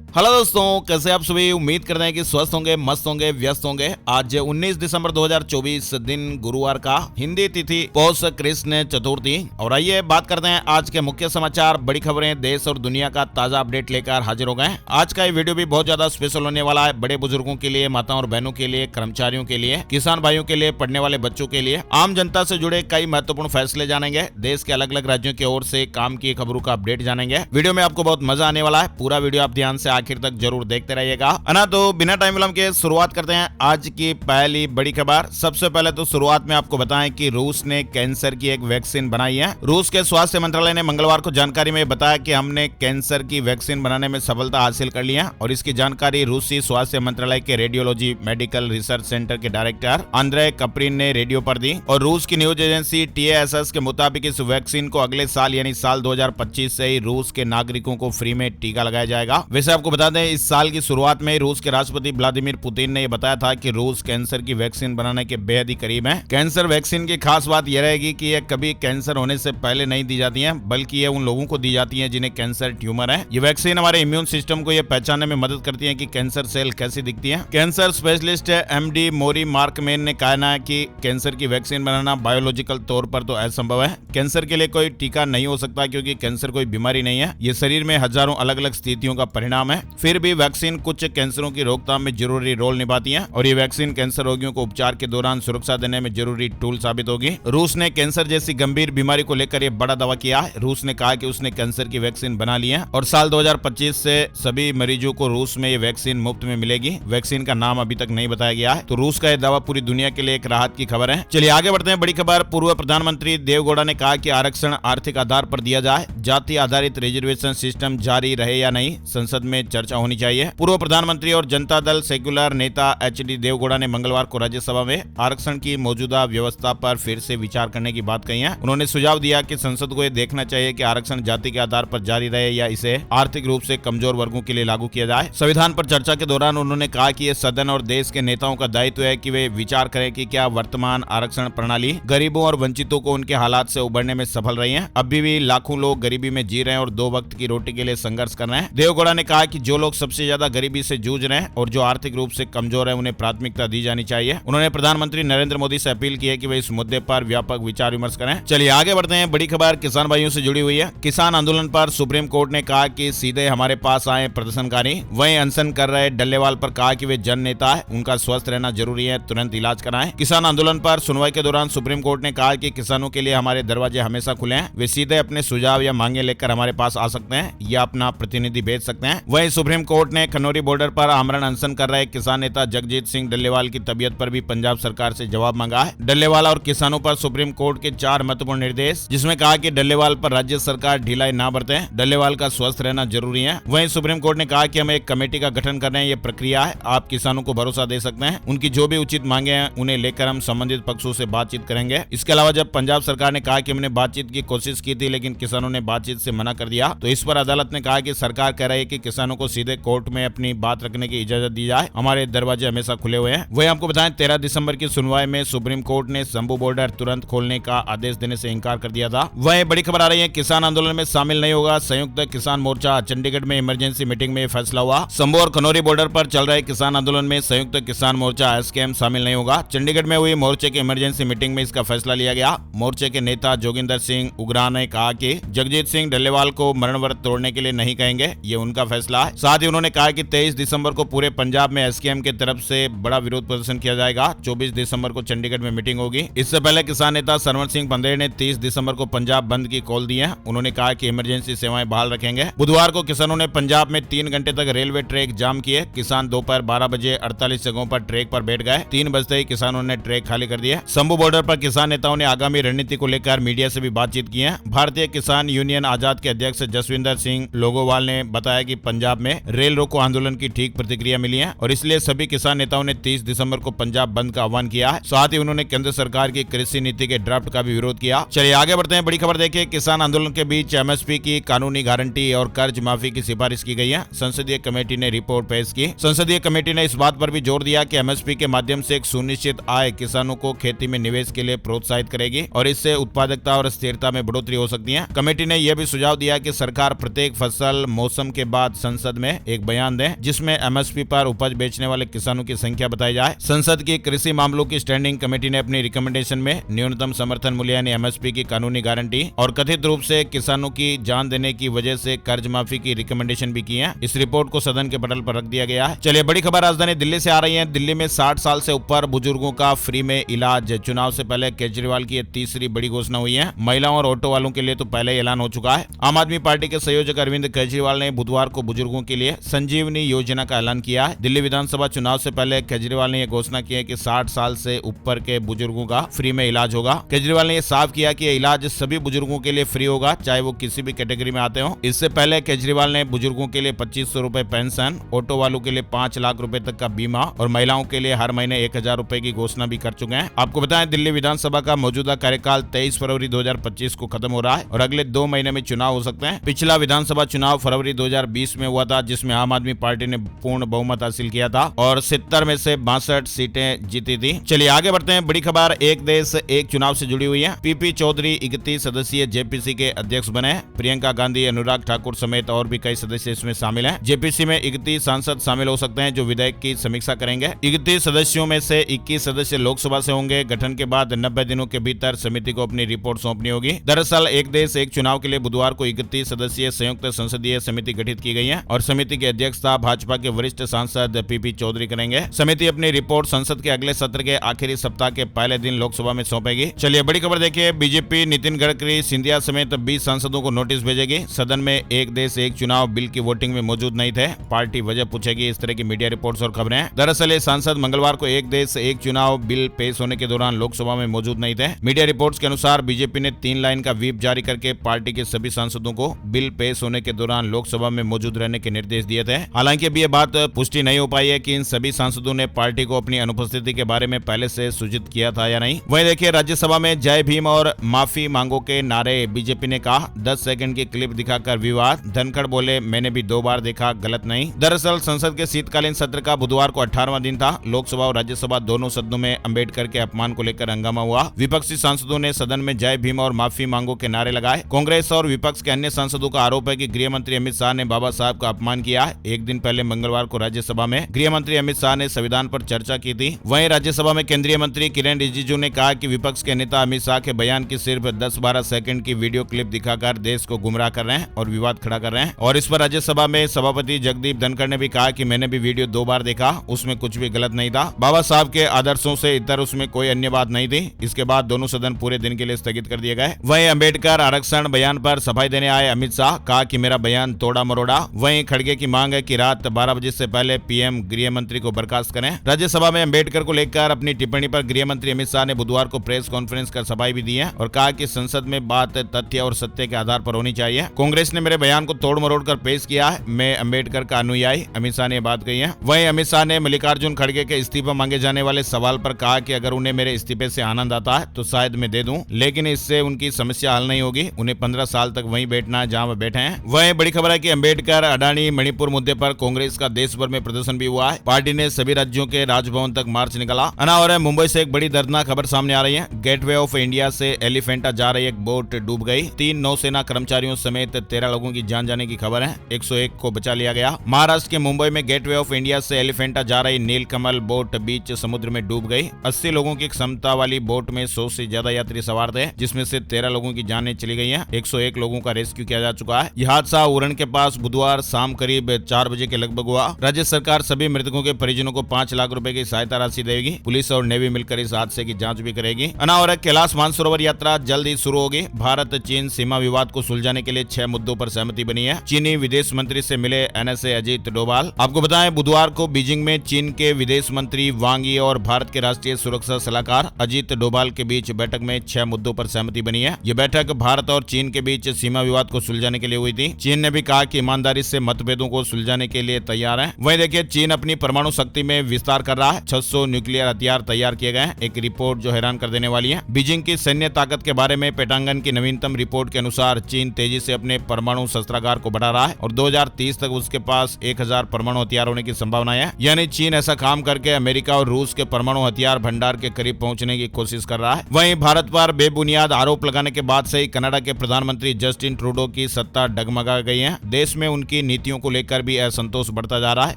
Hello दोस्तों, कैसे आप सभी। उम्मीद करते हैं कि स्वस्थ होंगे, मस्त होंगे, व्यस्त होंगे। आज 19 दिसंबर 2024 दिन गुरुवार का, हिंदी तिथि पौष कृष्ण चतुर्थी। और आइए बात करते हैं आज के मुख्य समाचार, बड़ी खबरें, देश और दुनिया का ताजा अपडेट लेकर हाजिर हो गए। आज का ये वीडियो भी बहुत ज्यादा स्पेशल होने वाला है। बड़े बुजुर्गों के लिए, माताओं और बहनों के लिए, कर्मचारियों के लिए, किसान भाइयों के लिए, पढ़ने वाले बच्चों के लिए, आम जनता से जुड़े कई महत्वपूर्ण फैसले जानेंगे। देश के अलग अलग राज्यों की ओर से काम की खबरों का अपडेट जानेंगे। वीडियो में आपको बहुत मजा आने वाला है। पूरा वीडियो आप ध्यान से आखिर तक जरूर देखते रहिएगा, है ना। तो बिना टाइम विलंब के शुरुआत करते हैं आज की पहली बड़ी खबर। सबसे पहले तो शुरुआत में आपको बताएं कि रूस ने कैंसर की एक वैक्सीन बनाई है। रूस के स्वास्थ्य मंत्रालय ने मंगलवार को जानकारी में बताया कि हमने कैंसर की वैक्सीन बनाने में सफलता हासिल कर ली है। और इसकी जानकारी रूसी स्वास्थ्य मंत्रालय के रेडियोलॉजी मेडिकल रिसर्च सेंटर के डायरेक्टर अंद्रे कप्रिन ने रेडियो पर दी। और रूस की न्यूज एजेंसी TASS के मुताबिक इस वैक्सीन को अगले साल यानी साल 2025 से ही रूस के नागरिकों को फ्री में टीका लगाया जाएगा। वैसे आपको बता दें, इस साल की शुरुआत में रूस के राष्ट्रपति व्लादिमीर पुतिन ने यह बताया था कि रूस कैंसर की वैक्सीन बनाने के बेहद ही करीब है। कैंसर वैक्सीन की खास बात यह रहेगी कि यह कभी कैंसर होने से पहले नहीं दी जाती है, बल्कि ये उन लोगों को दी जाती है जिन्हें कैंसर ट्यूमर है। ये वैक्सीन हमारे इम्यून सिस्टम को यह पहचानने में मदद करती है कि कैंसर सेल कैसी दिखती है। कैंसर स्पेशलिस्ट MD मोरी मार्कमैन ने कहना है कि कैंसर की वैक्सीन बनाना बायोलॉजिकल तौर पर तो असंभव है। कैंसर के लिए कोई टीका नहीं हो सकता क्योंकि कैंसर कोई बीमारी नहीं है, ये शरीर में हजारों अलग अलग स्थितियों का परिणाम है। फिर भी वैक्सीन कुछ कैंसरों की रोकथाम में जरूरी रोल निभाती है और ये वैक्सीन कैंसर रोगियों को उपचार के दौरान सुरक्षा देने में जरूरी टूल साबित होगी। रूस ने कैंसर जैसी गंभीर बीमारी को लेकर यह बड़ा दावा किया है। रूस ने कहा कि उसने कैंसर की वैक्सीन बना ली है और साल 2025 से सभी मरीजों को रूस में ये वैक्सीन मुफ्त में मिलेगी। वैक्सीन का नाम अभी तक नहीं बताया गया है। तो रूस का यह दावा पूरी दुनिया के लिए एक राहत की खबर है। चलिए आगे बढ़ते हैं। बड़ी खबर, पूर्व प्रधानमंत्री देवगौड़ा ने कहा कि आरक्षण आर्थिक आधार पर दिया जाए। जाति आधारित रिजर्वेशन सिस्टम जारी रहे या नहीं, संसद में चर्चा होनी चाहिए। पूर्व प्रधानमंत्री और जनता दल सेक्युलर नेता HD देवगौड़ा ने मंगलवार को राज्यसभा में आरक्षण की मौजूदा व्यवस्था पर फिर से विचार करने की बात कही है। उन्होंने सुझाव दिया कि संसद को यह देखना चाहिए कि आरक्षण जाति के आधार पर जारी रहे या इसे आर्थिक रूप से कमजोर वर्गों के लिए लागू किया जाए। संविधान पर चर्चा के दौरान उन्होंने कहा कि यह सदन और देश के नेताओं का दायित्व है कि वे विचार करें कि क्या वर्तमान आरक्षण प्रणाली गरीबों और वंचितों को उनके हालात से उबरने में सफल रही है। अभी भी लाखों लोग गरीबी में जी रहे हैं और 2 वक्त की रोटी के लिए संघर्ष कर रहे हैं। देवगौड़ा ने कहा कि जो लोग सबसे ज्यादा गरीबी से जूझ रहे हैं और जो आर्थिक रूप से कमजोर है, उन्हें प्राथमिकता दी जानी चाहिए। उन्होंने प्रधानमंत्री नरेंद्र मोदी से अपील की है कि वे इस मुद्दे पर व्यापक विचार विमर्श करें। चलिए आगे बढ़ते हैं। बड़ी खबर किसान भाइयों से जुड़ी हुई है। किसान आंदोलन पर सुप्रीम कोर्ट ने कहा कि सीधे हमारे पास आए प्रदर्शनकारी। वहीं अनशन कर रहे डल्लेवाल पर कहा कि वे जन नेता है, उनका स्वस्थ रहना जरूरी है, तुरंत इलाज कराएं। किसान आंदोलन पर सुनवाई के दौरान सुप्रीम कोर्ट ने कहा कि किसानों के लिए हमारे दरवाजे हमेशा खुले हैं। वे सीधे अपने सुझाव या मांगे लेकर हमारे पास आ सकते हैं या अपना प्रतिनिधि भेज सकते हैं। वहीं सुप्रीम कोर्ट ने खनौरी बॉर्डर पर आमरण अनशन कर रहे किसान नेता जगजीत सिंह डल्लेवाल की तबीयत पर भी पंजाब सरकार से जवाब मांगा है। डल्लेवाल और किसानों पर सुप्रीम कोर्ट के 4 महत्वपूर्ण निर्देश, जिसमें कहा कि डल्लेवाल पर राज्य सरकार ढिलाई ना बरते, डल्लेवाल का स्वस्थ रहना जरूरी है। वहीं सुप्रीम कोर्ट ने कहा कि हम एक कमेटी का गठन कर रहे हैं, ये प्रक्रिया है, आप किसानों को भरोसा दे सकते हैं। उनकी जो भी उचित मांगे हैं उन्हें लेकर हम संबंधित पक्षों से बातचीत करेंगे। इसके अलावा जब पंजाब सरकार ने कहा कि हमने बातचीत की कोशिश की थी लेकिन किसानों ने बातचीत से मना कर दिया, तो इस पर अदालत ने कहा कि सरकार कह रही है कि किसानों को सीधे कोर्ट में अपनी बात रखने की इजाजत दी जाए, हमारे दरवाजे हमेशा खुले हुए हैं। वही आपको बताएं, 13 दिसंबर की सुनवाई में सुप्रीम कोर्ट ने शंभू बॉर्डर तुरंत खोलने का आदेश देने से इंकार कर दिया था। वही बड़ी खबर आ रही है, किसान आंदोलन में शामिल नहीं होगा संयुक्त किसान मोर्चा। चंडीगढ़ में इमरजेंसी मीटिंग में फैसला हुआ। शंभू और खनौरी बॉर्डर पर चल रहे किसान आंदोलन में संयुक्त किसान मोर्चा SKM शामिल नहीं होगा। चंडीगढ़ में हुई मोर्चे की इमरजेंसी मीटिंग में इसका फैसला लिया गया। मोर्चे के नेता जोगिंदर सिंह उग्रा ने कहा कि जगजीत सिंह डल्लेवाल को मरण व्रत तोड़ने के लिए नहीं कहेंगे, ये उनका फैसला है। साथ ही उन्होंने कहा कि 23 दिसंबर को पूरे पंजाब में SKM की तरफ से बड़ा विरोध प्रदर्शन किया जाएगा। 24 दिसंबर को चंडीगढ़ में मीटिंग होगी। इससे पहले किसान नेता सरवण सिंह पंदेर ने 30 दिसंबर को पंजाब बंद की कॉल दी है। उन्होंने कहा कि इमरजेंसी सेवाएं बहाल रखेंगे। बुधवार को किसानों ने पंजाब में 3 घंटे तक रेलवे ट्रैक जाम किए। किसान दोपहर 12 बजे 48 जगहों पर ट्रैक पर बैठ गए। 3 बजते ही किसानों ने ट्रैक खाली कर दिए। शंभू बॉर्डर पर किसान नेताओं ने आगामी रणनीति को लेकर मीडिया से भी बातचीत की है। भारतीय किसान यूनियन आजाद के अध्यक्ष जसविंदर सिंह लोगोवाल ने बताया कि पंजाब में रेल रोको आंदोलन की ठीक प्रतिक्रिया मिली है और इसलिए सभी किसान नेताओं ने 30 दिसंबर को पंजाब बंद का आह्वान किया है। साथ ही उन्होंने केंद्र सरकार की कृषि नीति के ड्राफ्ट का भी विरोध किया। चलिए आगे बढ़ते हैं। बड़ी खबर देखिए, किसान आंदोलन के बीच MSP की कानूनी गारंटी और कर्ज माफी की सिफारिश की गई है। संसदीय कमेटी ने रिपोर्ट पेश की। संसदीय कमेटी ने इस बात पर भी जोर दिया कि MSP के माध्यम से एक सुनिश्चित आय किसानों को खेती में निवेश के लिए प्रोत्साहित करेगी और इससे उत्पादकता और स्थिरता में बढ़ोतरी हो सकती है। कमेटी ने यह भी सुझाव दिया कि सरकार प्रत्येक फसल मौसम के बाद संसद में एक बयान दें जिसमें एमएसपी पर उपज बेचने वाले किसानों की संख्या बताई जाए। संसद की कृषि मामलों की स्टैंडिंग कमेटी ने अपनी रिकमेंडेशन में न्यूनतम समर्थन मूल्य यानी एमएसपी की कानूनी गारंटी और कथित रूप से किसानों की जान देने की वजह से कर्ज माफी की रिकमेंडेशन भी की है। इस रिपोर्ट को सदन के पटल पर रख दिया गया है। चलिए बड़ी खबर राजधानी दिल्ली से आ रही है। दिल्ली में 60 साल से ऊपर बुजुर्गों का फ्री में इलाज। चुनाव से पहले केजरीवाल की तीसरी बड़ी घोषणा हुई है। महिलाओं और ऑटो वालों के लिए तो पहले ऐलान हो चुका है। आम आदमी पार्टी के संयोजक अरविंद केजरीवाल ने बुधवार को बुजुर्गों के लिए संजीवनी योजना का ऐलान किया है। दिल्ली विधानसभा चुनाव से पहले केजरीवाल ने यह घोषणा की है कि 60 साल से ऊपर के बुजुर्गों का फ्री में इलाज होगा। केजरीवाल ने यह साफ किया कि यह इलाज सभी बुजुर्गों के लिए फ्री होगा, चाहे वो किसी भी कैटेगरी में आते हो। इससे पहले केजरीवाल ने बुजुर्गों के लिए 2500 रुपए पेंशन, ऑटो वालों के लिए 5 लाख रुपए तक का बीमा और महिलाओं के लिए हर महीने 1000 रुपए की घोषणा भी कर चुके हैं। आपको बताएं दिल्ली विधानसभा का मौजूदा कार्यकाल 23 फरवरी 2025 को खत्म हो रहा है और अगले 2 महीने में चुनाव हो सकते हैं। पिछला विधानसभा चुनाव फरवरी 2020 में हुआ था जिसमें आम आदमी पार्टी ने पूर्ण बहुमत हासिल किया था और 70 में से 62 सीटें जीती थी। चलिए आगे बढ़ते हैं। बड़ी खबर एक देश एक चुनाव से जुड़ी हुई है। पीपी चौधरी 31 सदस्यीय जेपीसी के अध्यक्ष बने। प्रियंका गांधी, अनुराग ठाकुर समेत और भी कई सदस्य इसमें शामिल हैं। जेपीसी में 31 सांसद शामिल हो सकते हैं जो विधेयक की समीक्षा करेंगे। 31 सदस्यों में से 21 सदस्य लोकसभा से होंगे। गठन के बाद 90 दिनों के भीतर समिति को अपनी रिपोर्ट सौंपनी होगी। दरअसल एक देश एक चुनाव के लिए बुधवार को 31 सदस्यीय संयुक्त संसदीय समिति गठित की गई है और समिति की अध्यक्षता भाजपा के वरिष्ठ सांसद पीपी चौधरी करेंगे। समिति अपनी रिपोर्ट संसद के अगले सत्र के आखिरी सप्ताह के पहले दिन लोकसभा में सौंपेगी। चलिए बड़ी खबर देखिए। बीजेपी नितिन गडकरी, सिंधिया समेत 20 सांसदों को नोटिस भेजेगी। सदन में एक देश एक चुनाव बिल की वोटिंग में मौजूद नहीं थे। पार्टी वजह पूछेगी। इस तरह की मीडिया रिपोर्ट्स और खबरें। दरअसल ये सांसद मंगलवार को एक देश एक चुनाव बिल पेश होने के दौरान लोकसभा में मौजूद नहीं थे। मीडिया रिपोर्ट्स के अनुसार बीजेपी ने 3 लाइन का व्हिप जारी करके पार्टी के सभी सांसदों को बिल पेश होने के दौरान लोकसभा में मौजूद रहने के निर्देश दिए थे। हालांकि अभी यह बात पुष्टि नहीं हो पाई है कि इन सभी सांसदों ने पार्टी को अपनी अनुपस्थिति के बारे में पहले से सूचित किया था या नहीं। वहीं देखिए राज्यसभा में जय भीम और माफी मांगो के नारे। बीजेपी ने कहा 10 सेकंड की क्लिप दिखाकर विवाद। धनखड़ बोले मैंने भी 2 बार देखा, गलत नहीं। दरअसल संसद के शीतकालीन सत्र का बुधवार को 18वां दिन था। लोकसभा और राज्यसभा दोनों सदनों में अंबेडकर के अपमान को लेकर हंगामा हुआ। विपक्षी सांसदों ने सदन में जय भीम और माफी मांगो के नारे लगाए। कांग्रेस और विपक्ष के अन्य सांसदों का आरोप है कि गृह मंत्री अमित शाह ने बाबा साहब का अपमान किया। एक दिन पहले मंगलवार को राज्यसभा में गृह मंत्री अमित शाह ने संविधान पर चर्चा की थी। वहीं राज्यसभा में केंद्रीय मंत्री किरेन रिजिजू ने कहा कि विपक्ष के नेता अमित शाह के बयान की सिर्फ 10-12 सेकंड की वीडियो क्लिप दिखाकर देश को गुमराह कर रहे हैं और विवाद खड़ा कर रहे हैं। और इस पर राज्यसभा में सभापति जगदीप धनखड़ ने भी कहा कि मैंने भी वीडियो 2 बार देखा, उसमें कुछ भी गलत नहीं था। बाबा साहब के आदर्शों से इतर उसमें कोई अन्य बात नहीं थी। इसके बाद दोनों सदन पूरे दिन के लिए स्थगित कर दिए गए। वहीं अंबेडकर आरक्षण बयान पर सफाई देने आए अमित शाह, कहा कि मेरा बयान तोड़ा मरोड़ा। वहीं खड़गे की मांग है कि रात 12 बजे से पहले पीएम गृह मंत्री को बर्खास्त करें। राज्यसभा में अंबेडकर को लेकर अपनी टिप्पणी पर गृह मंत्री अमित शाह ने बुधवार को प्रेस कॉन्फ्रेंस कर सफाई भी दी है और कहा कि संसद में बात तथ्य और सत्य के आधार पर होनी चाहिए। कांग्रेस ने मेरे बयान को तोड़ मरोड़ कर पेश किया है। मैं अंबेडकर का अनुयायी, अमित शाह ने बात कही है। वहीं अमित शाह ने मल्लिकार्जुन खड़गे के इस्तीफा मांगे जाने वाले सवाल पर कहा कि अगर उन्हें मेरे इस्तीफे से आनंद आता है तो शायद मैं दे दूं, लेकिन इससे उनकी समस्या हल नहीं होगी। उन्हें 15 साल तक वहीं बैठना है जहां वो बैठे हैं। वहीं बड़ी खबर है कि अंबेडकर अडानी मणिपुर मुद्दे पर कांग्रेस का देश भर में प्रदर्शन भी हुआ है। पार्टी ने सभी राज्यों के राजभवन तक मार्च निकाला। और मुंबई से एक बड़ी दर्दनाक खबर सामने आ रही है। गेटवे ऑफ इंडिया से एलिफेंटा जा रही एक बोट डूब गई। 3 नौसेना कर्मचारियों समेत 13 लोगों की जान जाने की खबर है। 101 को बचा लिया गया। महाराष्ट्र के मुंबई में गेटवे ऑफ इंडिया से एलिफेंटा जा रही नीलकमल बोट बीच समुद्र में डूब गई। 80 लोगों की क्षमता वाली बोट में 100 से ज्यादा यात्री सवार थे, जिसमें से 13 लोगों की जानें चली गई हैं। 101 लोगों का रेस्क्यू किया जा चुका है। यह हादसा उरण के पास बुधवार शाम करीब 4 बजे के लगभग हुआ। राज्य सरकार सभी मृतकों के परिजनों को 5 लाख रुपए की सहायता राशि देगी। पुलिस और नेवी मिलकर इस हादसे की जांच भी करेगी। कैलाश मानसरोवर यात्रा जल्द ही शुरू होगी। भारत चीन सीमा विवाद को सुलझाने के लिए 6 मुद्दों पर सहमति बनी है। चीनी विदेश मंत्री से मिले एनएसए अजीत डोभाल। आपको बताएं बुधवार को बीजिंग में चीन के विदेश मंत्री वांग यी और भारत के राष्ट्रीय सुरक्षा सलाहकार अजीत डोभाल के बीच बैठक में 6 मुद्दों पर सहमति बनी है। यह बैठक भारत और चीन के बीच सीमा विवाद को सुलझाने के लिए हुई थी। चीन ने भी कहा कि ईमानदारी से मतभेदों को सुलझाने के लिए तैयार है। वहीं देखिए चीन अपनी परमाणु शक्ति में विस्तार कर रहा है। 600 न्यूक्लियर हथियार तैयार किए गए। एक रिपोर्ट जो हैरान कर देने वाली है। बीजिंग की सैन्य ताकत के बारे में पेटांगन की नवीनतम रिपोर्ट के अनुसार चीन तेजी से अपने परमाणु शस्त्रागार को बढ़ा रहा है और 2030 तक उसके पास 1000 परमाणु हथियार होने की संभावना है। यानी चीन ऐसा काम करके अमेरिका और रूस के परमाणु हथियार भंडार के करीब पहुंचने की कोशिश कर रहा है। वहीं भारत पर बेबुनियाद आरोप लगाने के बाद से ही कनाडा के प्रधानमंत्री जस्टिन ट्रूडो की सत्ता डगमगा गई है। देश में उनकी नीतियों को लेकर भी असंतोष बढ़ता जा रहा है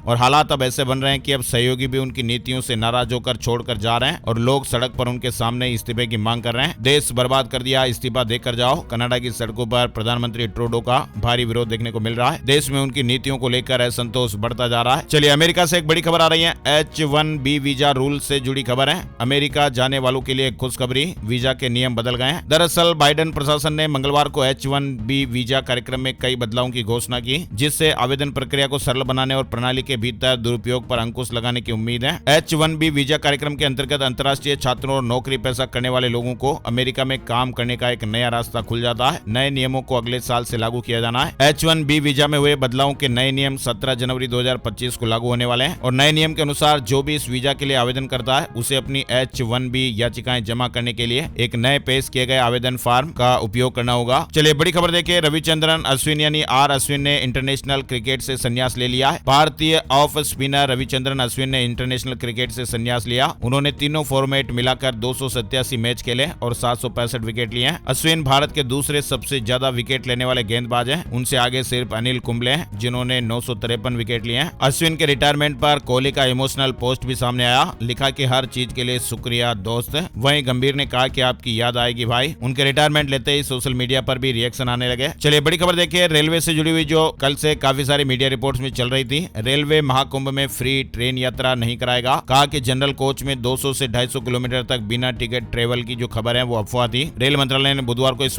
और हालात अब ऐसे बन रहे हैं कि अब सहयोगी भी उनकी नीतियों से नाराज होकर छोड़कर जा रहे हैं और लोग सड़क पर उनके सामने इस्तीफे की मांग कर रहे हैं। देश बर्बाद कर दिया, इस्तीफा देकर जाओ। कनाडा की सड़कों पर प्रधानमंत्री ट्रूडो का भारी विरोध देखने को मिल रहा है। देश में उनकी नीतियों को लेकर असंतोष बढ़ता जा रहा है। चलिए अमेरिका से एक बड़ी खबर आ रही है। H-1B वीजा रूल से जुड़ी खबर है। अमेरिका जाने वालों के लिए खुशखबरी, वीजा के नियम बदल गए हैं। दरअसल बाइडेन प्रशासन ने मंगलवार को H-1B वीजा कार्यक्रम में कई बदलावों की घोषणा की, जिससे आवेदन प्रक्रिया को सरल बनाने और प्रणाली के भीतर दुरुपयोग पर अंकुश लगाने की उम्मीद है। H-1B वीजा कार्यक्रम के अंतर्गत अंतर्राष्ट्रीय छात्रों और नौकरी पेशा करने वाले लोगों को अमेरिका में काम करने का एक नया रास्ता खुल जाता है। नए नियमों को अगले साल से लागू किया जाना है। H-1B वीजा में हुए बदलावों के नए नियम 17 जनवरी 2025 को लागू होने वाले हैं और नए नियम के अनुसार जो भी इस वीजा के लिए आवेदन करता है उसे अपनी H-1B याचिकाएं जमा करने के लिए एक नए पेश किए गए आवेदन फॉर्म का उपयोग करना होगा। चलिए बड़ी खबर देखिए। रविचंद्रन अश्विन यानी आर अश्विन ने इंटरनेशनल क्रिकेट से संन्यास ले लिया है। भारतीय ऑफ स्पिनर रविचंद्रन अश्विन ने इंटरनेशनल क्रिकेट से संन्यास लिया। उन्होंने तीनों फॉर्मेट मिलाकर 287 मैच खेले और 765 विकेट लिए हैं। अश्विन भारत के दूसरे सबसे ज्यादा विकेट लेने वाले गेंदबाज हैं। उनसे आगे सिर्फ अनिल कुंबले हैं जिन्होंने 953 विकेट लिए हैं। अश्विन के रिटायरमेंट पर कोहली का इमोशनल पोस्ट भी सामने आया। लिखा कि हर चीज के लिए शुक्रिया दोस्त। वहीं गंभीर ने कहा कि आपकी याद आएगी भाई। उनके रिटायरमेंट लेते ही सोशल मीडिया पर भी रिएक्शन आने लगे। चलिए बड़ी खबर देखिए। रेलवे से जुड़ी हुई जो कल से काफी सारी मीडिया रिपोर्ट्स में चल रही थी। रेलवे महाकुंभ में फ्री ट्रेन यात्रा नहीं कराएगा। कहा कि जनरल कोच में 200 से 250 किलोमीटर तक बिना टिकट ट्रेवल की जो खबर है वो अफवाह थी। रेल मंत्रालय ने बुधवार को इस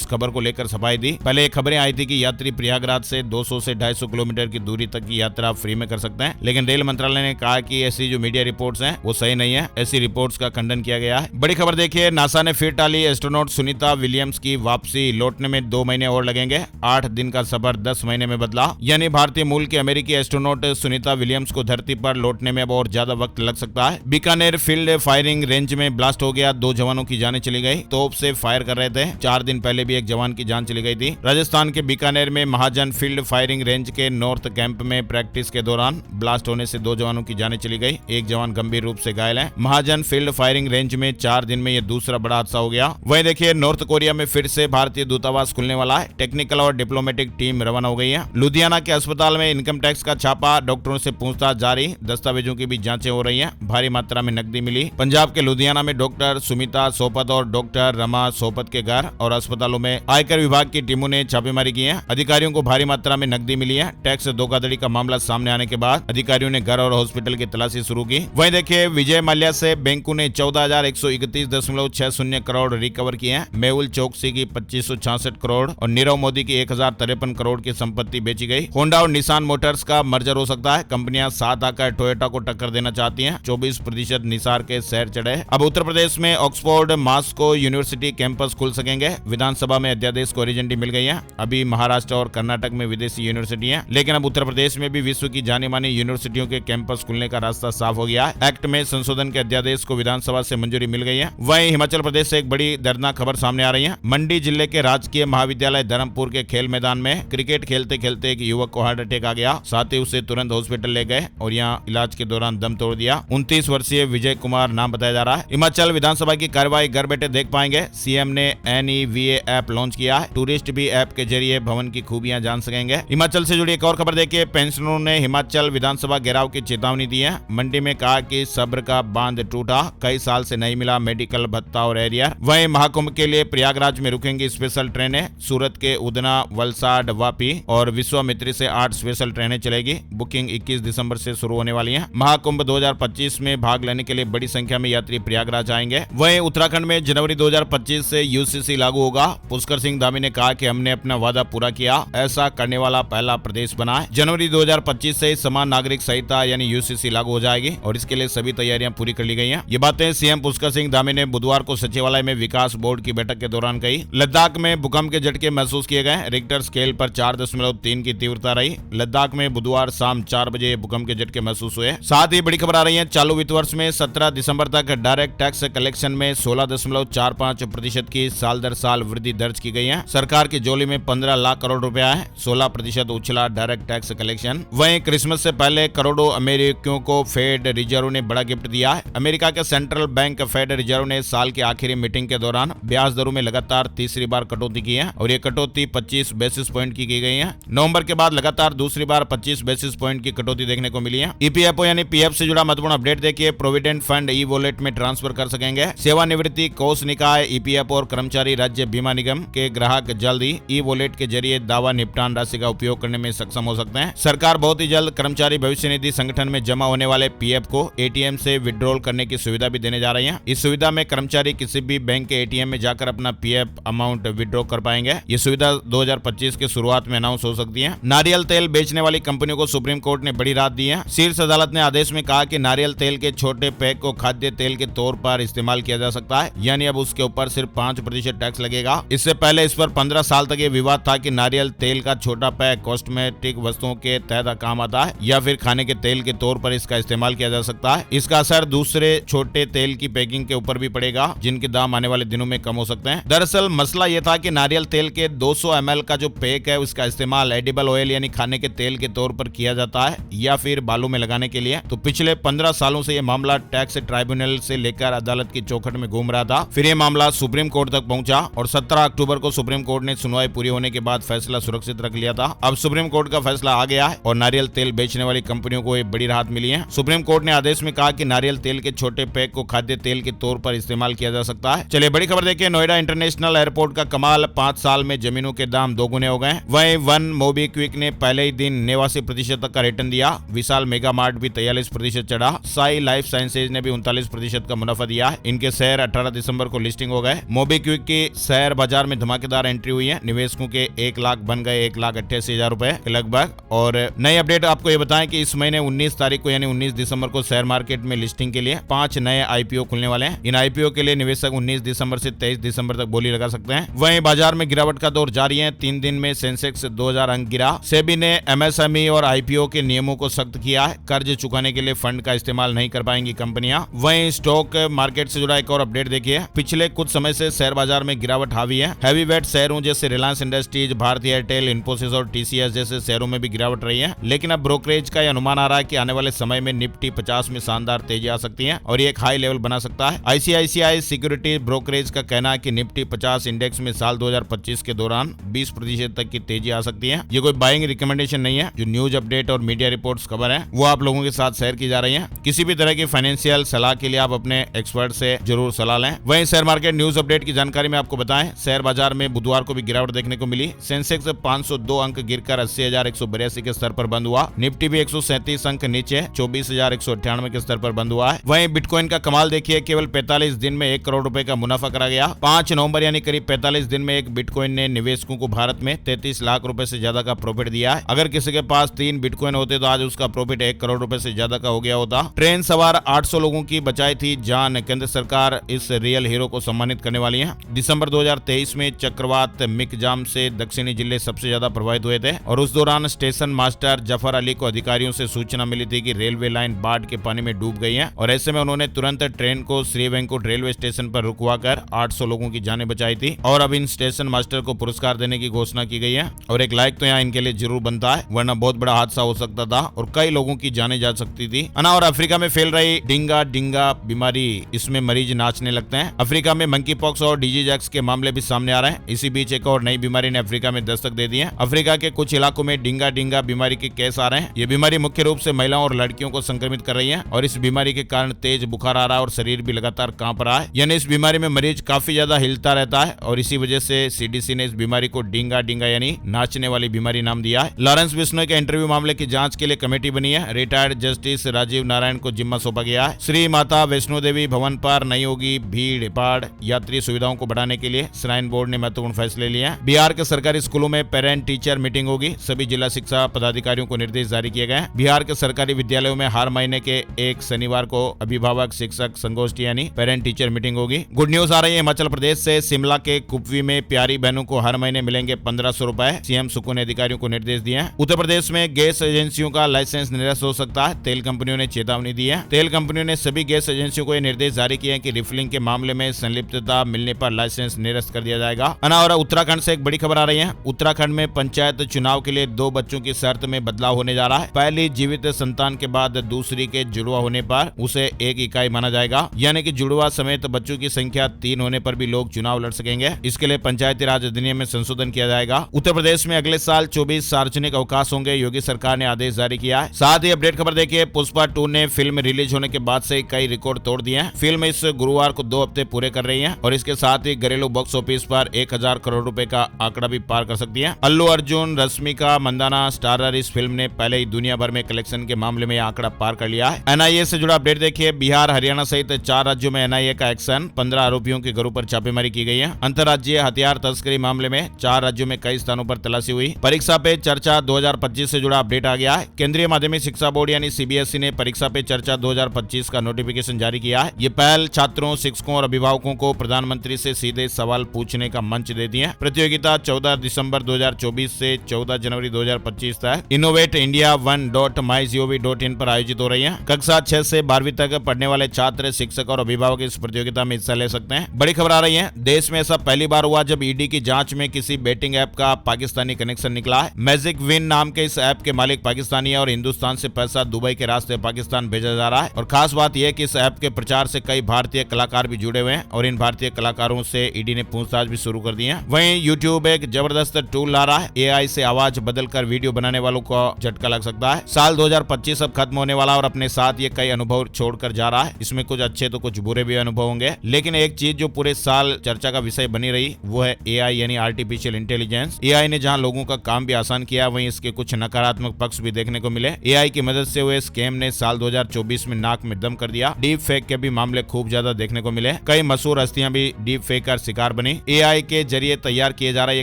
खबर को लेकर सफाई दी। पहले ये खबरें आई थी कि यात्री प्रयागराज से 200 से 250 किलोमीटर की दूरी तक की यात्रा फ्री में कर सकते हैं, लेकिन रेल मंत्रालय ने कहा कि ऐसी जो मीडिया रिपोर्ट्स हैं वो सही नहीं है। ऐसी रिपोर्ट्स का खंडन किया गया है। बड़ी खबर देखिए। नासा ने फिर टाली एस्ट्रोनॉट सुनीता विलियम्स की वापसी। लौटने में 2 महीने और लगेंगे। 8 दिन का सफर 10 महीने में बदला, यानी भारतीय मूल की अमेरिकी एस्ट्रोनॉट सुनीता विलियम्स को धरती पर लौटने में अब और ज्यादा वक्त लग सकता है। बीकानेर फील्ड फायरिंग रेंज में ब्लास्ट हो गया। 2 जवानों की जानें चली गई। तोप से फायर कर रहे थे। 4 दिन पहले भी एक जवान की जान चली गई थी। राजस्थान के बीकानेर में महाजन फील्ड फायरिंग रेंज के नॉर्थ कैंप में प्रैक्टिस के दौरान ब्लास्ट होने से 2 जवानों की जानें चली गई। एक जवान गंभीर रूप से घायल है। महाजन फील्ड फायरिंग रेंज में 4 दिन में यह दूसरा बड़ा हादसा हो गया। वहीं देखिए नॉर्थ कोरिया में फिर से भारतीय दूतावास खुलने वाला है। टेक्निकल और डिप्लोमेटिक टीम रवाना हो गई है। लुधियाना के अस्पताल में इनकम टैक्स का छापा। डॉक्टरों से पूछताछ जारी। दस्तावेजों की भी जांचें हो रही हैं। भारी मात्रा में नकदी मिली। पंजाब के लुधियाना में डॉक्टर सुमिता सोपत और डॉक्टर रमा सोपत के घर और अस्पतालों में आयकर विभाग की टीमों ने छापेमारी की है। अधिकारियों को भारी मात्रा में नकदी मिली है। टैक्स धोखाधड़ी का मामला सामने आने के बाद अधिकारियों ने घर और हॉस्पिटल की तलाशी शुरू की। वहीं देखिए विजय माल्या से बैंकों ने 14,131.60 करोड़ रिकवर किए हैं। मेहुल चौकसी की 2566 करोड़ और नीरव मोदी की 1053 करोड़ की संपत्ति बेची गई। होंडा और निसान मोटर्स का मर्जर हो सकता है। कंपनियां साथ आकर टोयोटा को टक्कर देना चाहती हैं। 24% निसार के शेयर चढ़े। अब उत्तर प्रदेश में ऑक्सफोर्ड मास्को यूनिवर्सिटी कैंपस खुल सकेंगे। विधानसभा में अध्यादेश को ओरिजिनलिटी मिल गई है। अभी महाराष्ट्र और कर्नाटक में विदेशी यूनिवर्सिटी है, लेकिन अब उत्तर प्रदेश में भी विश्व की जानी मानी यूनिवर्सिटियों के कैंपस खुलने का रास्ता साफ हो गया है। एक्ट में संशोधन के अध्यादेश को विधानसभा से मंजूरी मिल गई है। वहीं हिमाचल प्रदेश से एक बड़ी दर्दनाक खबर सामने आ रही है। मंडी जिले के राजकीय महाविद्यालय धर्मपुर के खेल मैदान में क्रिकेट खेलते खेलते एक युवक को हार्ट अटैक आ गया। साथ ही उसे तुरंत हॉस्पिटल ले गए और यहाँ इलाज के दौरान दम तोड़ दिया। 29 वर्षीय विजय कुमार नाम बताया जा रहा है। हिमाचल विधानसभा की कार्यवाही घर बैठे देख पाएंगे। सीएम ने NEVA ऐप लॉन्च किया है। टूरिस्ट भी ऐप के जरिए भवन की खूबियां जान सकेंगे। हिमाचल से जुड़ी एक और खबर देखिए। पेंशनरों ने हिमाचल विधानसभा घेराव की चेतावनी दी है। मंडी में कहा कि सब्र का बांध टूटा। कई साल से नहीं मिला मेडिकल भत्ता और एरियर। वहीं महाकुंभ के लिए प्रयागराज में रुकेंगी स्पेशल ट्रेनें। सूरत के उदना, वलसाड, वापी और विश्वामित्री से 8 स्पेशल ट्रेनें चलेगी। बुकिंग 21 दिसंबर से शुरू होने वाली है। महाकुंभ 2025 में भाग लेने के लिए बड़ी संख्या में यात्री प्रयागराज आएंगे। वहीं उत्तराखंड में जनवरी 2025 से UCC लागू होगा। पुष्कर सिंह धामी ने कहा कि हमने अपना वादा पूरा किया। ऐसा करने वाला पहला प्रदेश बना है। जनवरी 2025 से समान नागरिक संहिता यानी UCC लागू हो जाएगी और इसके लिए सभी तैयारियां पूरी कर ली गई हैं। ये बातें सीएम पुष्कर सिंह धामी ने बुधवार को सचिवालय में विकास बोर्ड की बैठक के दौरान कही। लद्दाख में भूकंप के झटके महसूस किए गए। रिक्टर स्केल पर 4.3 की तीव्रता रही। लद्दाख में बुधवार शाम 4 बजे भूकंप के झटके महसूस हुए। साथ ही बड़ी खबर आ रही है। चालू वित्त वर्ष में 17 दिसंबर तक डायरेक्ट टैक्स कलेक्शन में 16.45% की साल दर साल वृद्धि दर्ज की गई है। सरकार की झोली में 15 लाख करोड़ रुपया है। 16% उछला डायरेक्ट टैक्स कलेक्शन। वहीं क्रिसमस से पहले करोड़ों अमेरिकियों को फेड रिजर्व ने बड़ा गिफ्ट दिया है। अमेरिका के सेंट्रल बैंक फेड रिजर्व ने साल की आखिरी मीटिंग के दौरान ब्याज दरों में लगातार तीसरी बार कटौती की है और ये कटौती 25 बेसिस पॉइंट की गई है। 9 नवंबर के बाद लगातार दूसरी बार 25 बेसिस पॉइंट की कटौती देखने को मिली है। ईपीएफओ यानी पीएफ से जुड़ा महत्वपूर्ण अपडेट देखिए, प्रोविडेंट फंड ई वॉलेट में ट्रांसफर कर सकेंगे। सेवानिवृत्ति कोष निकाय, ईपीएफओ और कर्मचारी राज्य बीमा निगम के ग्राहक जल्द ही ई वॉलेट के जरिए दावा निपटान राशि का उपयोग करने में सक्षम हो सकते हैं। सरकार बहुत ही जल्द कर्मचारी भविष्य निधि संगठन में जमा होने वाले पीएफ को एटीएम से विड्रॉल करने की सुविधा भी देने जा रही है। इस सुविधा में कर्मचारी किसी भी बैंक के एटीएम में जाकर अपना पीएफ अमाउंट विड्रॉ कर पाएंगे। ये सुविधा 2025 के शुरुआत में अनाउंस हो सकती है। नारियल तेल बेचने वाली कंपनियों को सुप्रीम कोर्ट ने बड़ी राहत दी है। शीर्ष अदालत ने आदेश में कहा कि नारियल तेल के छोटे पैक को खाद्य तेल के तौर पर इस्तेमाल किया जा सकता है, यानी अब उसके ऊपर सिर्फ 5% टैक्स लगेगा। इससे पहले इस पर 15 साल तक ये विवाद था कि नारियल तेल का छोटा पैक कॉस्मेटिक वस्तुओं के तहत काम आता है या फिर खाने के तेल के तौर पर इसका इस्तेमाल किया जा सकता है। इसका असर दूसरे छोटे तेल की पैकिंग के ऊपर भी पड़ेगा, जिनके दाम आने वाले दिनों में कम हो सकते हैं। दरअसल मसला यह था कि नारियल तेल के 200 ml का जो पैक है उसका इस्तेमाल एडिबल ऑयल यानी खाने के तेल के तौर पर किया जाता है या फिर बालों में लगाने के लिए। तो पिछले 15 सालों से यह मामला टैक्स ट्राइब्यूनल से लेकर अदालत की चौखट में घूम रहा था। फिर यह मामला सुप्रीम कोर्ट तक पहुंचा और 17 अक्टूबर को सुप्रीम कोर्ट ने सुनवाई पूरी होने के बाद फैसला सुरक्षित रख लिया था। अब सुप्रीम कोर्ट का फैसला आ गया है और नारियल तेल बेचने वाली कंपनियों को एक बड़ी राहत मिली है। सुप्रीम कोर्ट ने आदेश में कहा कि नारियल तेल के छोटे पैक को खाद्य तेल के तौर पर इस्तेमाल किया जा सकता है। चलिए बड़ी खबर देखिए, नोएडा इंटरनेशनल एयरपोर्ट का कमाल, 5 साल में जमीनों के दाम दोगुने हो गए। वहीं वन मोबीक्विक ने पहले ही दिन 89% तक का रिटर्न दिया। विशाल मेगा मार्ट भी 43% चढ़ा। साई लाइफ साइंसेज ने भी 39% का मुनाफा दिया। इनके शेयर 18 दिसंबर को लिस्टिंग हो गए। मोबीक्विक की शेयर बाजार में धमाकेदार एंट्री हुई है। निवेशकों के 1 लाख बन गए 1,88,000 रुपए के लगभग। और नई अपडेट आपको ये बताएं कि इस महीने 19 तारीख को यानी 19 दिसंबर को शेयर मार्केट में लिस्टिंग के लिए 5 नए आईपीओ खुलने वाले हैं। इन आईपीओ के लिए निवेशक 19 दिसंबर से 23 दिसंबर तक बोली लगा सकते हैं। वहीं बाजार में गिरावट का दौर जारी है। 3 दिन में सेंसेक्स 2000 अंक गिरा। सेबी ने एमएसएमई और आईपीओ के नियमों को सख्त किया है। कर्ज चुकाने के लिए फंड का इस्तेमाल नहीं कर पाएंगी कंपनियां। वहीं स्टॉक मार्केट से जुड़ा एक और अपडेट देखिए, पिछले कुछ समय से शेयर बाजार में गिरावट हावी है। हैवीवेट शेयरों जैसे रिलायंस इंडस्ट्रीज, भारतीय एयरटेल, इन्फोसिस और टीसीएस जैसे शेयरों में भी गिरावट रही है। लेकिन अब ब्रोकरेज का अनुमान आ रहा है कि आने वाले समय में निफ्टी 50 में शानदार तेजी आ सकती है और ये एक हाई लेवल बना सकता है। आईसीआईसीआई सिक्योरिटी ब्रोकरेज का कहना है कि निफ्टी 50 इंडेक्स में साल 2025 के दौरान 20% तक की तेजी आ सकती है। ये कोई बाइंग रिकमेंडेशन नहीं है। जो न्यूज अपडेट और मीडिया रिपोर्ट्स खबर है वो आप लोगों के साथ शेयर की जा रही है। किसी भी तरह की फाइनेंशियल सलाह के लिए आप अपने एक्सपर्ट से जरूर सलाह लें। वहीं शेयर मार्केट न्यूज अपडेट की जानकारी में आपको बताएं, शेयर बाजार में बुधवार को भी गिरावट देखने को मिली। सेंसेक्स 502 अंक गिरकर 80,182 के स्तर पर बंद हुआ। निफ्टी भी 137 अंक नीचे 24,198 के स्तर पर बंद हुआ है। वहीं बिटकॉइन का कमाल देखिए, केवल 45 दिन में 1 करोड़ रुपए का मुनाफा करा गया। 5 नवंबर यानी करीब 45 दिन में एक बिटकॉइन ने निवेशकों को भारत में 33 लाख रुपए से ज्यादा का प्रॉफिट दिया है। अगर किसी के पास 3 बिटकॉइन होते तो आज उसका प्रॉफिट 1 करोड़ रुपए से ज्यादा का हो गया होता। ट्रेन सवार 800 लोगों की बचाई थी जान। केंद्र सरकार इस रियल हीरो को सम्मानित करने वाली है। दिसंबर 2023 में चक्रवात मिकजाम से दक्षिणी जिले सबसे ज्यादा प्रभावित हुए थे और उस दौरान स्टेशन मास्टर जफर अली को अधिकारियों से सूचना मिली थी कि रेलवे लाइन बाढ़ के पानी में डूब गई है और ऐसे में उन्होंने तुरंत ट्रेन को श्री वेंकुट रेलवे स्टेशन पर रुकवाकर 800 लोगों की जानें बचाई थी। और अब इन स्टेशन मास्टर को पुरस्कार देने की घोषणा की गई है और एक लाइक तो यहाँ इनके लिए जरूर बनता है, वरना बहुत बड़ा हादसा हो सकता था और कई लोगों की जानें जा सकती थी। और अफ्रीका में फैल रही डिंगा बीमारी, इसमें मरीज नाचने लगते हैं। अफ्रीका में मंकी पॉक्स और डिजीजैक्स के मामले भी सामने आ रहे हैं। इसी बीच एक और नई बीमारी ने अफ्रीका में दस्तक दे दी है। अफ्रीका के कुछ इलाकों में डिंगा बीमारी के केस आ रहे हैं। ये बीमारी मुख्य रूप से महिलाओं और लड़कियों को संक्रमित कर रही है और इस बीमारी के कारण तेज बुखार आ रहा है और शरीर भी लगातार कांप रहा है। यानी इस बीमारी में मरीज काफी ज्यादा हिलता रहता है और इसी वजह से सीडीसी ने इस बीमारी को डिंगा यानी नाचने वाली बीमारी नाम दिया है। लॉरेंस बिश्नोई के इंटरव्यू मामले की जांच के लिए कमेटी बनी है। रिटायर्ड जस्टिस राजीव नारायण को जिम्मा सौंपा गया है। श्री माता वैष्णो देवी भवन पर नहीं होगी भीड़ भाड़। यात्री सुविधाओं को बढ़ाने के लिए श्राइन बोर्ड ने महत्वपूर्ण फैसले लिए हैं। बिहार के सरकारी स्कूलों में पेरेंट टीचर मीटिंग होगी। सभी जिला शिक्षा पदाधिकारियों को निर्देश जारी किए गए। बिहार के सरकारी विद्यालयों में हर महीने के एक शनिवार को अभिभावक शिक्षक संगोष्ठी यानी पेरेंट टीचर मीटिंग होगी। गुड न्यूज आ रही है हिमाचल प्रदेश से। शिमला के कुपवी में प्यारी बहनों को हर महीने मिलेंगे 1500 रुपए। सीएम सुकू ने अधिकारियों को निर्देश दिए हैं। उत्तर प्रदेश में गैस एजेंसियों का लाइसेंस निरस्त हो सकता है। तेल कंपनियों ने चेतावनी दी है। तेल कंपनियों ने सभी गैस एजेंसियों को यह निर्देश जारी किए हैं कि रिफिलिंग के मामले में संलिप्तता मिलने पर लाइसेंस निरस्त कर दिया जाएगा। और उत्तराखंड से एक बड़ी खबर आ रही है। उत्तराखंड में पंचायत चुनाव के लिए 2 बच्चों की शर्त में बदलाव होने जा रहा है। पहली जीवित संतान के बाद दूसरी के जुड़वा होने पर उसे 1 इकाई माना जाएगा। यानी कि जुड़वा समेत बच्चों की संख्या 3 होने पर भी लोग चुनाव लड़ सकेंगे। इसके लिए पंचायती राज अधिनियम में संशोधन किया जाएगा। उत्तर प्रदेश में अगले साल 2024 सार्वजनिक अवकाश होंगे, योगी सरकार ने आदेश जारी किया है। साथ ही अपडेट खबर देखिए, पुष्पा 2 ने फिल्म रिलीज होने के बाद से कई रिकॉर्ड तोड़ दिए हैं। फिल्म इस गुरुवार को 2 हफ्ते पूरे कर रही है और इसके साथ ही घरेलू बॉक्स ऑफिस पर 1000 करोड़ रुपए का आंकड़ा भी पार कर सकती है। अल्लू अर्जुन, रश्मिका मंदाना स्टारर इस फिल्म ने पहले ही दुनिया भर में कलेक्शन के मामले में आंकड़ा पार कर लिया है। एनआईए से जुड़ा अपडेट देखिए, बिहार, हरियाणा सहित 4 राज्यों में एनआईए का एक्शन, 15 आरोपियों के घरों पर छापेमारी की गई है। अंतर्राज्यीय हथियार तस्करी मामले में 4 राज्यों में कई स्थानों पर तलाशी हुई। परीक्षा पे चर्चा 2025 से जुड़ा अपडेट आ गया है। केंद्रीय माध्यमिक शिक्षा बोर्ड यानी सीबीएसई ने परीक्षा पे चर्चा 2025 का नोटिफिकेशन जारी किया है। ये पहल छात्रों, शिक्षकों और अभिभावकों को प्रधानमंत्री से सीधे सवाल पूछने का मंच देती है। प्रतियोगिता 14 दिसंबर 2024 से 14 जनवरी 2025 तक इनोवेट इंडिया 1.mygov.in पर आयोजित हो रही है। कक्षा 6 से 12वीं तक पढ़ने वाले छात्र, शिक्षक और अभिभावक इस प्रतियोगिता में हिस्सा ले सकते हैं। बड़ी खबर आ रही है, देश में ऐसा पहली बार हुआ जब ईडी की जांच में किसी बेटिंग ऐप का पाकिस्तानी कनेक्शन निकला है। मैजिक विन नाम के इस ऐप के मालिक पाकिस्तानी है और हिंदुस्तान से पैसा दुबई के रास्ते पाकिस्तान भेजा जा रहा है। और खास बात यह कि इस ऐप के प्रचार से कई भारतीय कलाकार भी जुड़े हुए हैं और इन भारतीय कलाकारों से ईडी ने पूछताछ भी शुरू कर दी है। वहीं यूट्यूब एक जबरदस्त टूल ला रहा है, एआई से आवाज बदलकर वीडियो बनाने वालों को झटका लग सकता है। साल 2025 अब खत्म होने वाला और अपने साथ ये कई अनुभव छोड़कर जा रहा है। इसमें कुछ अच्छे तो कुछ बुरे भी अनुभव होंगे, लेकिन एक चीज जो पूरे साल चर्चा का विषय बनी रही वो है एआई यानी आर्टिफिशियल इंटेलिजेंस। एआई ने जहां लोगों का काम भी आसान किया, वहीं इसके कुछ नकारात्मक पक्ष भी देखने को मिले। एआई की मदद से हुए स्कैम ने साल 2024 में नाक में दम कर दिया। डीप फेक के भी मामले खूब ज्यादा देखने को मिले। कई मशहूर हस्तियां भी डीप फेक का शिकार बनी। एआई के जरिए तैयार किए जा रहे ये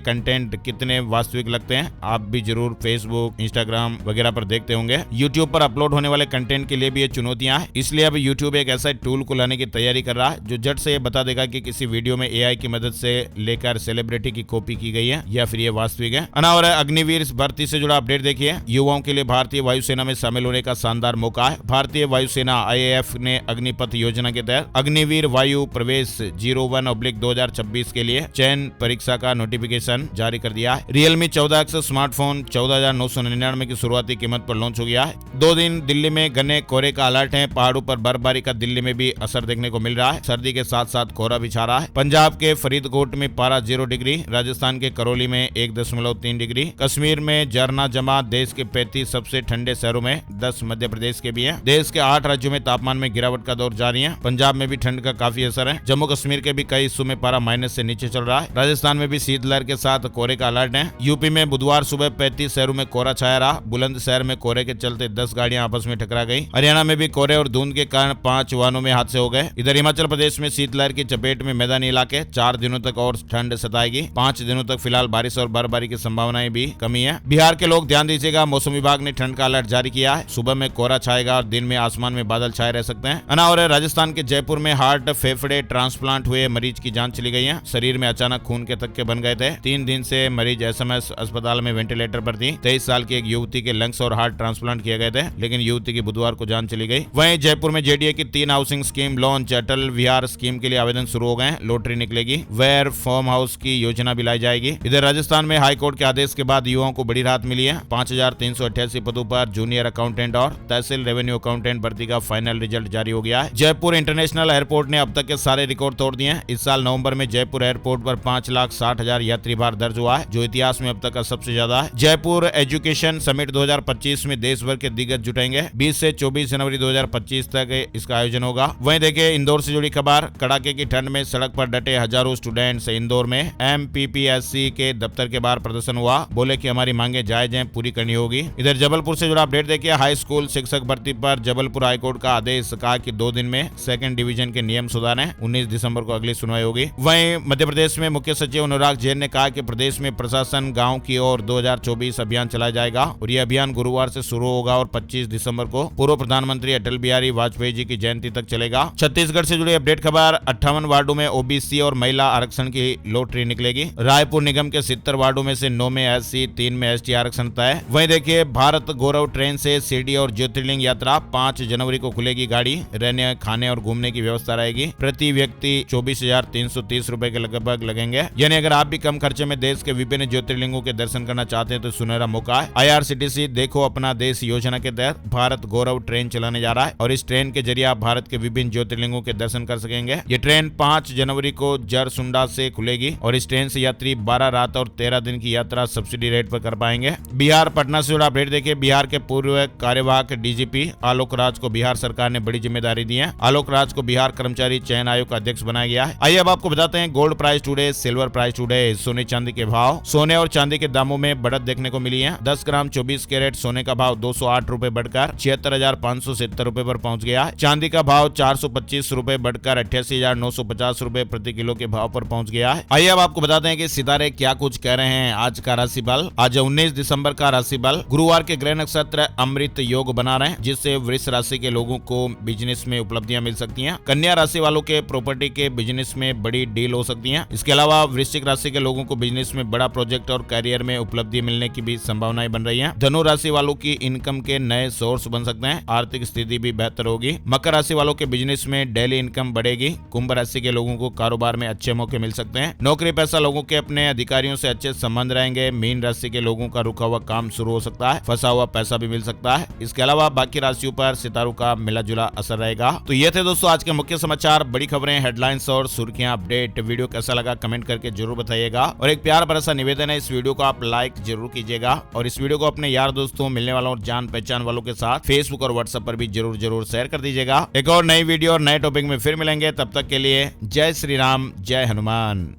कंटेंट कितने वास्तविक लगते हैं, आप भी जरूर फेसबुक, इंस्टाग्राम वगैरह पर देखते होंगे। यूट्यूब पर अपलोड होने वाले कंटेंट के लिए भी ये चुनौतियां हैं। इसलिए अब यूट्यूब एक ऐसा टूल को लाने की तैयारी कर रहा है जो झट से ये बता देगा कि किसी वीडियो में एआई की मदद से लेकर सेलिब्रिटी की कॉपी की गई है या फिर ये वास्तविक है। और अग्निवीर भर्ती से जुड़ा अपडेट देखिए, युवाओं के लिए भारतीय वायुसेना में शामिल होने का शानदार मौका है। भारतीय वायुसेना आईएएफ ने अग्निपथ योजना के तहत अग्निवीर वायु प्रवेश 01/2026 के लिए चयन परीक्षा का नोटिफिकेशन जारी कर दिया है। रियलमी 14X स्मार्टफोन 14,999 की शुरुआती कीमत पर लॉन्च हो गया है। 2 दिन दिल्ली में घने कोहरे का अलर्ट है। पहाड़ों पर बर्फबारी का दिल्ली में भी असर देखने को मिल रहा है। सर्दी के साथ साथ कोहरा भी छा रहा है। पंजाब के फरीदकोट में पारा 0 डिग्री, राजस्थान के करौली में 1.3 डिग्री, कश्मीर में झरना जमा। देश के 35 सबसे ठंडे शहरों में 10 मध्य प्रदेश के भी हैं। देश के 8 राज्यों में तापमान में गिरावट का दौर जारी है। पंजाब में भी ठंड का काफी असर है। जम्मू कश्मीर के भी कई हिस्सों में पारा माइनस से नीचे चल रहा है। राजस्थान में भी शीतलहर के साथ कोहरे का अलर्ट है। यूपी में बुधवार सुबह 35 शहरों में कोहरा छाया रहा। बुलंदशहर में कोहरे के चलते 10 गाड़ियां आपस में टकरा गई। हरियाणा में भी कोहरे और धुंध के कारण 5 वाहनों में हादसे हो गए। इधर हिमाचल प्रदेश में शीतलहर की चपेट में मैदानी इलाके, 4 दिनों तक और ठंड सताएगी। 5 दिनों तक फिलहाल बारिश और बर्फबारी की संभावनाएं भी कमी है। बिहार के लोग ध्यान दीजिएगा, मौसम विभाग ने ठंड का अलर्ट जारी किया है। सुबह में कोहरा छाएगा और दिन में आसमान में बादल छाए रह सकते हैं। और राजस्थान के जयपुर में हार्ट फेफड़े ट्रांसप्लांट हुए मरीज की जान चली गई है। शरीर में अचानक खून के थक्के बन गए थे। 3 दिन से मरीज एसएमएस अस्पताल में वेंटिलेटर पर थी। 23 साल की एक युवती के लंग्स और हार्ट ट्रांसप्लांट किए गए थे, लेकिन युवती की बुधवार को जान चली गई। वहीं जयपुर में जेडीए की 3 हाउसिंग स्कीम लॉन्च। अटल विहार स्कीम के लिए आवेदन शुरू हो गए। लॉटरी निकलेगी। वेयर फार्म हाउस की योजना भी लाई जाएगी। इधर राजस्थान में हाईकोर्ट के आदेश के बाद युवाओं को बड़ी राहत मिली है। 5388 पदों पर जूनियर अकाउंटेंट और तहसील रेवेन्यू अकाउंटेंट भर्ती का फाइनल रिजल्ट जारी हो गया है। जयपुर इंटरनेशनल एयरपोर्ट ने अब तक के सारे रिकॉर्ड तोड़ दिए हैं। इस साल नवंबर में जयपुर एयरपोर्ट पर 5,60,000 यात्री भार दर्ज हुआ है, जो इतिहास में अब तक का सबसे ज्यादा है। जयपुर एजुकेशन समिट 2025 में देश भर के दिग्गज जुटेंगे। 20 से 24 जनवरी 2025 तक इसका आयोजन होगा। वहीं देखिए इंदौर से जुड़ी खबर, कड़ाके की ठंड में सड़क पर डटे हजारों स्टूडेंट्स। इंदौर में एमपीपीएससी के दफ्तर के बाहर प्रदर्शन हुआ। बोले कि हमारी मांगे जायज हैं, पूरी करनी होगी। इधर जबलपुर से जुड़ा अपडेट देखिए, हाई स्कूल शिक्षक भर्ती पर जबलपुर हाईकोर्ट का आदेश। कहा कि 2 दिन में 2nd डिवीजन के नियम सुधारें। 19 दिसंबर को अगली सुनवाई होगी। वहीं मध्य प्रदेश में मुख्य सचिव अनुराग जैन ने कहा कि प्रदेश में प्रशासन गांव की ओर 2024 अभियान चलाया जाएगा और यह अभियान गुरुवार से शुरू होगा और 25 दिसंबर को पूर्व प्रधानमंत्री अटल बिहारी वाजपेयी जी की जयंती तक चलेगा। छत्तीसगढ़ से जुड़ी अपडेट खबर, 58 वार्डों में ओबीसी और महिला आरक्षण की लॉटरी निकलेगी। रायपुर निगम के 70 वार्डों में से 9 में एससी, 3 में एसटी आरक्षण तय। वहीं देखिए भारत गौरव ट्रेन से शिरडी और ज्योतिर्लिंग यात्रा 5 जनवरी को खुलेगी। गाड़ी, रहने, खाने और घूमने की व्यवस्था रहेगी। प्रति व्यक्ति 24,330 रुपए के लगभग लगेंगे। यानी अगर आप भी कम खर्चे में देश के विभिन्न ज्योतिर्लिंगों के दर्शन करना चाहते हैं तो सुनहरा मौका है। आईआरसीटीसी देखो अपना देश योजना के तहत भारत गौरव ट्रेन चलाने जा रहा है और इस ट्रेन के जरिए आप भारत के विभिन्न ज्योतिर्लिंगों के दर्शन कर सकेंगे। ये ट्रेन 5 जनवरी को जरसुंडा से खुलेगी और इस ट्रेन से यात्री 12 रात और 13 दिन की यात्रा सब्सिडी रेट पर कर पाएंगे। बिहार पटना से जुड़ा अपडेट देखिए। बिहार के पूर्व कार्यवाहक डीजीपी आलोक राज को बिहार सरकार ने बड़ी जिम्मेदारी दी है। आलोक राज को बिहार कर्मचारी चयन आयोग का अध्यक्ष बनाया गया है। आइए अब आपको बताते हैं gold price today, silver price today, सोने चांदी के भाव। सोने और चांदी के दामों में बढ़त देखने को मिली है। 10 ग्राम 24 कैरेट सोने का भाव 208 रुपए बढ़कर 76,570 रुपए पर पहुंच गया है। चांदी का भाव 425 रुपए बढ़कर 88,950 रुपए प्रति किलो के भाव पर पहुंच गया है। आइए अब आपको बताते हैं कि सितारे क्या कुछ कह रहे हैं। आज का राशि बल, आज 19 दिसंबर का राशि बल। गुरुवार के ग्रह नक्षत्र अमृत योग बना रहे हैं, जिससे वृष राशि के लोगों को बिजनेस में उपलब्धियां मिल सकती हैं। कन्या राशि वालों के प्रॉपर्टी के बिजनेस में बड़ी डील हो सकती है। इसके अलावा वृश्चिक राशि के लोगों को बिजनेस में बड़ा प्रोजेक्ट और करियर में उपलब्धि मिलने की भी संभावनाएं बन रही हैं। धनु राशि वालों की इनकम के नए सोर्स बन सकते हैं। आर्थिक स्थिति भी बेहतर होगी। मकर राशि वालों के बिजनेस में डेली इनकम बढ़ेगी। कुंभ राशि के लोगों को कारोबार में अच्छे मौके मिल सकते हैं। नौकरी पेशा लोगों के अपने अधिकारियों से अच्छे संबंध रहेंगे। मीन राशि के लोगों का रुका हुआ काम शुरू हो सकता है। फंसा हुआ पैसा भी मिल सकता है। इसके अलावा बाकी राशियों पर सितारों का मिला जुला असर रहेगा। तो ये थे दोस्तों आज के मुख्य समाचार, बड़ी खबरें, हेडलाइंस और सुर्खियां, अपडेट। वीडियो कैसा लगा कमेंट करके जरूर बताइएगा और एक प्यार भरा सा निवेदन है, इस वीडियो को आप लाइक जरूर कीजिएगा और इस वीडियो को अपने यार दोस्तों, मिलने वालों और जान पहचान वालों के साथ फेसबुक और व्हाट्सएप पर भी जरूर शेयर कर दीजिएगा। एक और नई वीडियो और नए टॉपिक में फिर मिलेंगे, तब तक के लिए जय श्री राम, जय हनुमान।